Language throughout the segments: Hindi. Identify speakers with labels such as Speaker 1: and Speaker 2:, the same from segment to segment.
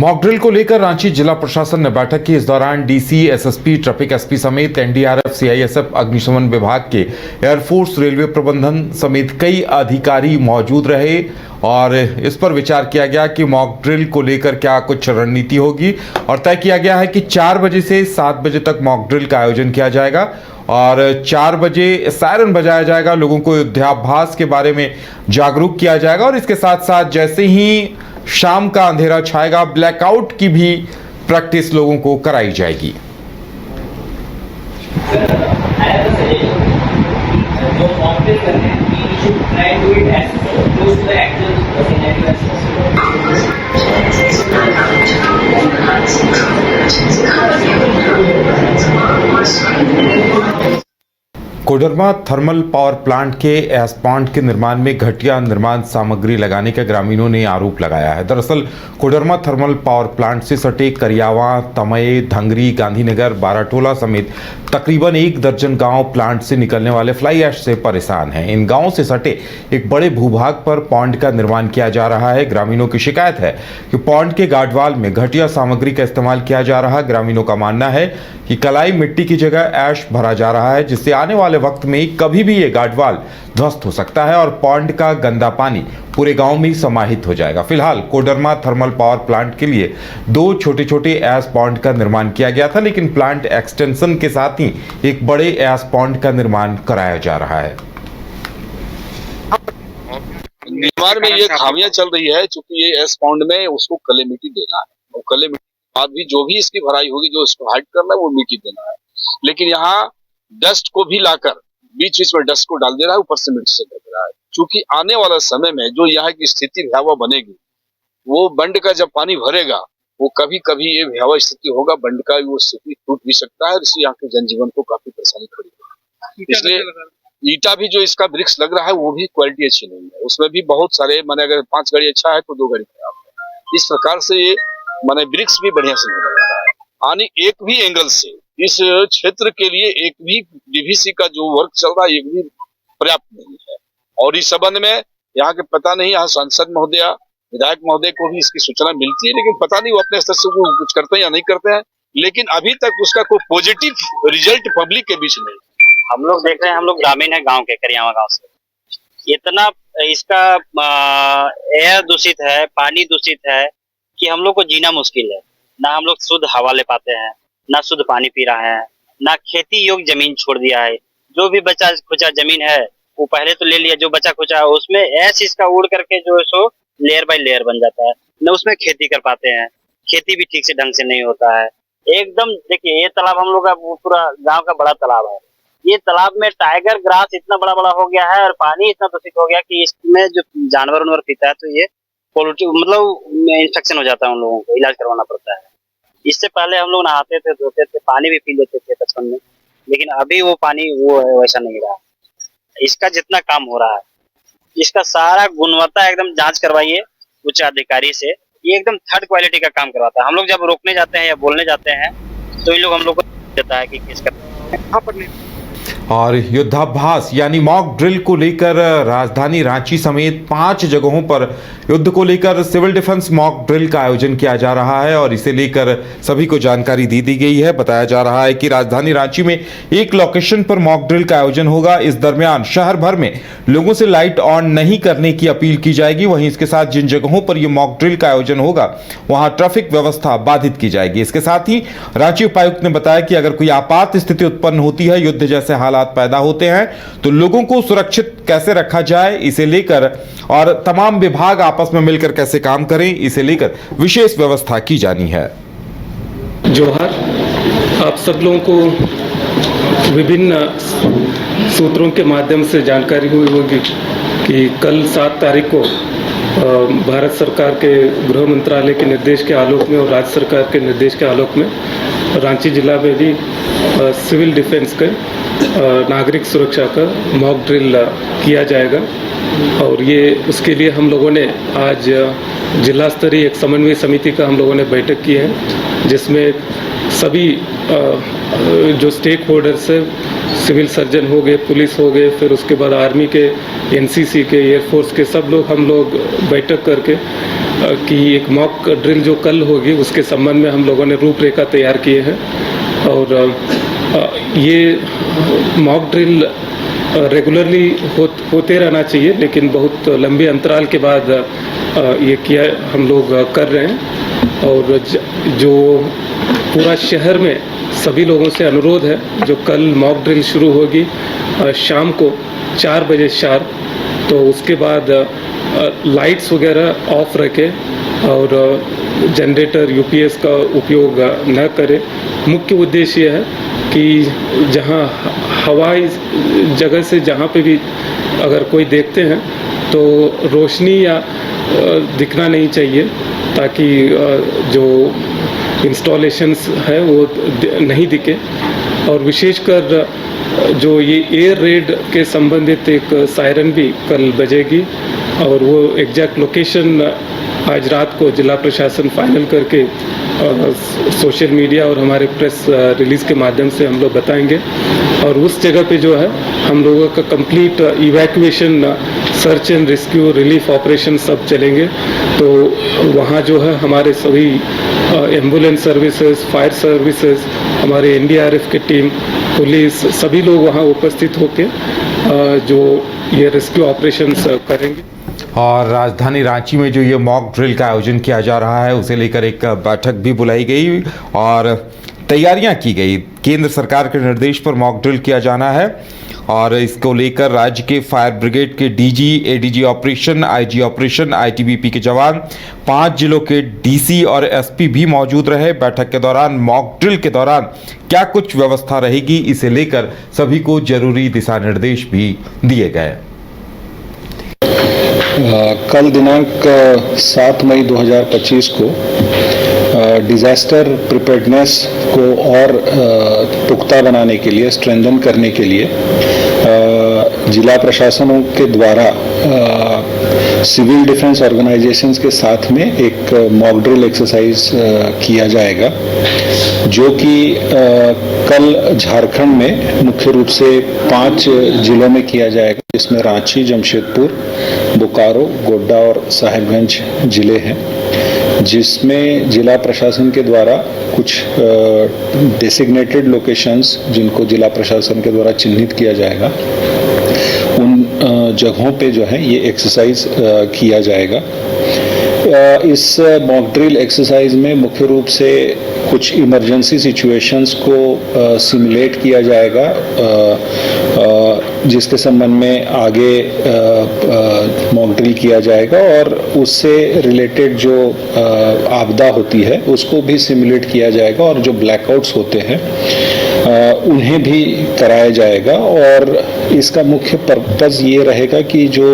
Speaker 1: मॉक ड्रिल को लेकर रांची जिला प्रशासन ने बैठक की। इस दौरान डीसी, एसएसपी, ट्रैफिक एसपी समेत एनडीआरएफ, सीआईएसएफ, अग्निशमन विभाग के, एयरफोर्स, रेलवे प्रबंधन समेत कई अधिकारी मौजूद रहे और इस पर विचार किया गया कि मॉक ड्रिल को लेकर क्या कुछ रणनीति होगी और तय किया गया है कि 4 बजे से 7 बजे तक मॉक ड्रिल का आयोजन किया जाएगा और 4 बजे सायरन बजाया जाएगा, लोगों को युद्धाभ्यास के बारे में जागरूक किया जाएगा और इसके साथ साथ जैसे ही शाम का अंधेरा छाएगा ब्लैकआउट की भी प्रैक्टिस लोगों को कराई जाएगी। कोडरमा थर्मल पावर प्लांट के एस्पॉन्ड के निर्माण में घटिया निर्माण सामग्री लगाने का ग्रामीणों ने आरोप लगाया है। दरअसल कोडरमा थर्मल पावर प्लांट से सटे करियावा, तमये, धंगरी, गांधीनगर, बाराटोला समेत तकरीबन 1 दर्जन गांव प्लांट से निकलने वाले फ्लाई ऐश से परेशान हैं। इन गांवों से सटे एक बड़े भूभाग पर पॉन्ड का निर्माण किया जा रहा है। ग्रामीणों की शिकायत है कि पॉन्ड के गार्डवाल में घटिया सामग्री का इस्तेमाल किया जा रहा है। ग्रामीणों का मानना है कि कलाई मिट्टी की जगह ऐश भरा जा रहा है, जिससे आने वाले वक्त में कभी भी ये गार्डवाल ध्वस्त हो सकता है और पॉन्ड का गंदा पानी पूरे गांव में समाहित हो जाएगा। फिलहाल कोडरमा थर्मल पावर प्लांट के लिए 2 छोटे-छोटे ऐश पॉन्ड का निर्माण किया गया था, लेकिन प्लांट एक्सटेंशन के साथ ही एक बड़े ऐश पॉन्ड का निर्माण कराया जा रहा है।
Speaker 2: निर्माण में ये खामियां चल रही है, चूंकि ये ऐश पॉन्ड में उसको कले मिट्टी देना है और कले मिट्टी के बाद भी जो भी इसकी भराई होगी, जो इसको हाइड करना है वो मिट्टी देना है। लेकिन यहाँ डस्ट को भी लाकर बीच बीच में डस्ट को डाल दे रहा है, ऊपर से मिट्टी से ढक रहा है। चूंकि आने वाला समय में जो यहाँ की स्थिति भयावह बनेगी, वो बंड का जब पानी भरेगा वो कभी कभी ये भयावह स्थिति होगा, बंड का वो स्थिति टूट भी सकता है, इसलिए यहाँ के जनजीवन को काफी परेशानी खड़ी होगी। इसलिए ईटा भी जो इसका वृक्ष लग रहा है वो भी क्वालिटी अच्छी नहीं है, उसमें भी बहुत सारे माने अगर 5 गाड़ी अच्छा है तो 2 गाड़ी खराब है। इस प्रकार से ये माने वृक्ष भी बढ़िया से नहीं लग रहा है। यानी एक भी एंगल से इस क्षेत्र के लिए एक भी डीवीसी का जो वर्क चल रहा है एक भी पर्याप्त नहीं है। और इस संबंध में यहाँ के पता नहीं, यहाँ सांसद महोदय, विधायक महोदय को भी इसकी सूचना मिलती है, लेकिन पता नहीं वो अपने स्तर से कुछ करते हैं या नहीं करते हैं, लेकिन अभी तक उसका कोई पॉजिटिव रिजल्ट पब्लिक के बीच में।
Speaker 3: हम लोग देख रहे हैं, हम लोग ग्रामीण है गांव के, करियावा गांव से। इतना इसका एयर दूषित है, पानी दूषित है कि हम लोग को जीना मुश्किल है। ना हम लोग शुद्ध हवा ले पाते हैं, ना शुद्ध पानी पी रहे हैं, ना खेती योग्य जमीन छोड़ दिया है। जो भी बचा खुचा जमीन है वो पहले तो ले लिया, जो बचा खुचा है उसमें ऐश इसका उड़ करके जो है सो लेयर बाय लेयर बन जाता है। न उसमें खेती कर पाते हैं, खेती भी ठीक से ढंग से नहीं होता है। एकदम देखिए, ये तालाब हम लोग का पूरा गांव का बड़ा तालाब है। ये तालाब में टाइगर ग्रास इतना बड़ा बड़ा हो गया है और पानी इतना दूषित हो गया कि इसमें जो जानवर उनवर पीता है तो ये मतलब इंफेक्शन हो जाता है, उन लोगों को इलाज करवाना पड़ता है। इससे पहले हम लोग नहाते थे, धोते थे, पानी भी पी लेते थे बचपन में, लेकिन अभी वो पानी वो वैसा नहीं रहा। इसका जितना काम हो रहा है, इसका सारा गुणवत्ता एकदम जांच करवाइए उच्च अधिकारी से। ये एकदम थर्ड क्वालिटी का काम करवाता है। हम लोग जब रोकने जाते हैं या बोलने जाते हैं तो इन लोग हम लोग को देता है कि किसका।
Speaker 1: और युद्धाभ्यास यानी मॉक ड्रिल को लेकर राजधानी रांची समेत 5 जगहों पर युद्ध को लेकर सिविल डिफेंस मॉक ड्रिल का आयोजन किया जा रहा है और इसे लेकर सभी को जानकारी दी गई है। बताया जा रहा है कि राजधानी रांची में एक लोकेशन पर मॉक ड्रिल का आयोजन होगा। इस दरमियान शहर भर में लोगों से लाइट ऑन नहीं करने की अपील की जाएगी। वहीं इसके साथ जिन जगहों पर यह मॉक ड्रिल का आयोजन होगा वहां ट्रैफिक व्यवस्था बाधित की जाएगी। इसके साथ ही रांची उपायुक्त ने बताया कि अगर कोई आपात स्थिति उत्पन्न होती है, युद्ध जैसे हालात पैदा होते हैं, तो लोगों को सुरक्षित कैसे रखा जाए इसे लेकर और तमाम विभाग आपस में मिलकर कैसे काम करें इसे लेकर विशेष व्यवस्था की जानी है।
Speaker 4: जोहार, आप सब लोगों को विभिन्न सूत्रों के माध्यम से जानकारी हुई होगी कि कल 7 तारीख को भारत सरकार के गृह मंत्रालय के निर्देश के आलोक में और राज्य सरकार के निर्देश के आलोक में रांची जिला में भी सिविल डिफेंस के नागरिक सुरक्षा का मॉक ड्रिल किया जाएगा। और ये उसके लिए हम लोगों ने आज जिला स्तरीय एक समन्वय समिति का हम लोगों ने बैठक की है, जिसमें सभी जो स्टेक होल्डर्स है, सिविल सर्जन हो गए, पुलिस हो गए, फिर उसके बाद आर्मी के, एनसीसी के, एयरफोर्स के सब लोग हम लोग बैठक करके की एक मॉक ड्रिल जो कल होगी उसके संबंध में हम लोगों ने रूपरेखा तैयार किए हैं। और ये मॉक ड्रिल रेगुलरली होते रहना चाहिए, लेकिन बहुत लंबे अंतराल के बाद ये किया हम लोग कर रहे हैं। और जो पूरा शहर में सभी लोगों से अनुरोध है, जो कल मॉक ड्रिल शुरू होगी शाम को 4 बजे शार्प, तो उसके बाद लाइट्स वगैरह ऑफ रखें और जनरेटर यूपीएस का उपयोग न करें। मुख्य उद्देश्य है कि जहां हवाई जगह से जहां पे भी अगर कोई देखते हैं तो रोशनी या दिखना नहीं चाहिए, ताकि जो इंस्टॉलेशंस है वो नहीं दिखे। और विशेषकर जो ये एयर रेड के संबंधित एक सायरन भी कल बजेगी, और वो एग्जैक्ट लोकेशन आज रात को जिला प्रशासन फाइनल करके सोशल मीडिया और हमारे प्रेस रिलीज़ के माध्यम से हम लोग बताएंगे। और उस जगह पे जो है हम लोगों का complete evacuation, search and rescue, relief operation सब चलेंगे। तो वहाँ जो है हमारे सभी एम्बुलेंस सर्विसेज, फायर सर्विसेज, हमारे एनडीआरएफ की टीम, पुलिस, सभी लोग वहाँ उपस्थित होकर जो ये रेस्क्यू ऑपरेशंस करेंगे।
Speaker 1: और राजधानी रांची में जो ये मॉक ड्रिल का आयोजन किया जा रहा है उसे लेकर एक बैठक भी बुलाई गई और तैयारियां की गई। केंद्र सरकार के निर्देश पर मॉक ड्रिल किया जाना है और इसको लेकर राज्य के फायर ब्रिगेड के DG, ADG operation, IG operation, ITBP के जवान, 5 जिलों के डीसी और एसपी भी मौजूद रहे। बैठक के दौरान मॉक ड्रिल के दौरान क्या कुछ व्यवस्था रहेगी, इसे लेकर सभी को जरूरी दिशा निर्देश भी दिए गए।
Speaker 5: कल दिनांक 7 मई 2025 को डिज़ास्टर प्रिपेयर्डनेस को और पुख्ता बनाने के लिए, स्ट्रेंथन करने के लिए जिला प्रशासनों के द्वारा सिविल डिफेंस ऑर्गेनाइजेशंस के साथ में एक मॉक ड्रिल एक्सरसाइज किया जाएगा, जो कि कल झारखंड में मुख्य रूप से 5 जिलों में किया जाएगा, जिसमें रांची, जमशेदपुर, बोकारो, गोड्डा और साहिबगंज जिले हैं, जिसमें जिला प्रशासन के द्वारा कुछ डेसिग्नेटेड लोकेशंस, जिनको जिला प्रशासन के द्वारा चिन्हित किया जाएगा, उन जगहों पे जो है ये एक्सरसाइज किया जाएगा। इस मॉक ड्रिल एक्सरसाइज में मुख्य रूप से कुछ इमरजेंसी सिचुएशंस को सिमुलेट किया जाएगा, जिसके संबंध में आगे मॉक ड्रिल किया जाएगा, और उससे रिलेटेड जो आपदा होती है उसको भी सिमुलेट किया जाएगा, और जो ब्लैकआउट्स होते हैं उन्हें भी कराया जाएगा। और इसका मुख्य पर्पज़ ये रहेगा कि जो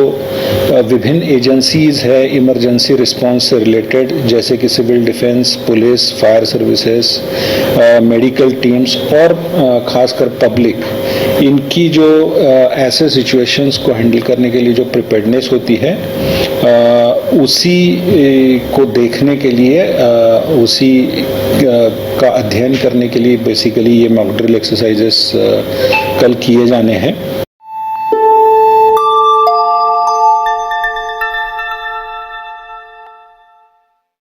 Speaker 5: विभिन्न एजेंसीज है इमरजेंसी रिस्पांस से रिलेटेड, जैसे कि civil defence, police, fire services, medical teams और खासकर पब्लिक, इनकी जो ऐसे सिचुएशंस को हैंडल करने के लिए जो प्रिपेयर्डनेस होती है, उसी को देखने के लिए, उसी का अध्ययन करने के लिए बेसिकली ये मॉक ड्रिल एक्सरसाइजेस कल किए जाने हैं।